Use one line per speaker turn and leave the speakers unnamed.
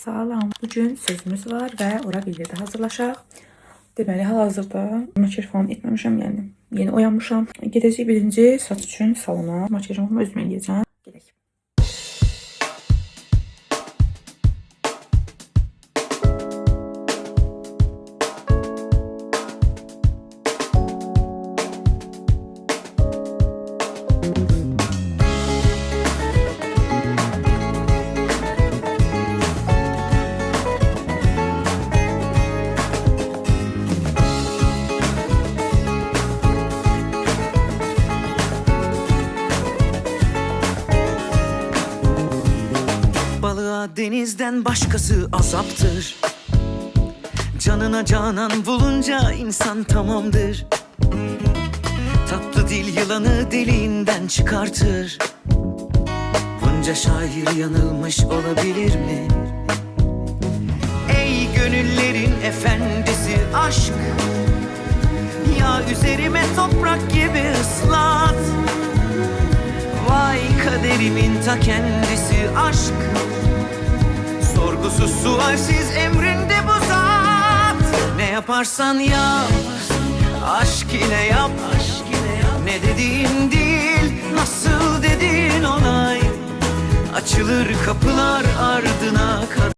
Salam. Bugün sözümüz var və ora bildirdə hazırlaşaq. Deməli, hal-hazırda makyaj falan etməmişəm, yəni yeni oyanmışam. Gedəcək birinci saç üçün salona. Makyajımı özüm eləyəcəm. Gedək.
Balığa denizden başkası azaptır. Canına canan bulunca insan tamamdır. Tatlı dil yılanı deliğinden çıkartır. Bunca şair yanılmış olabilir mi? Ey gönüllerin efendisi aşk, ya üzerime toprak gibi ıslat. Vay kaderimin ta kendisi aşk, sorgusuz sualsiz emrinde bu zat. Ne yaparsan yap, aşk ile yap. Ne dediğin değil, nasıl dediğin olay. Açılır kapılar ardına kadar.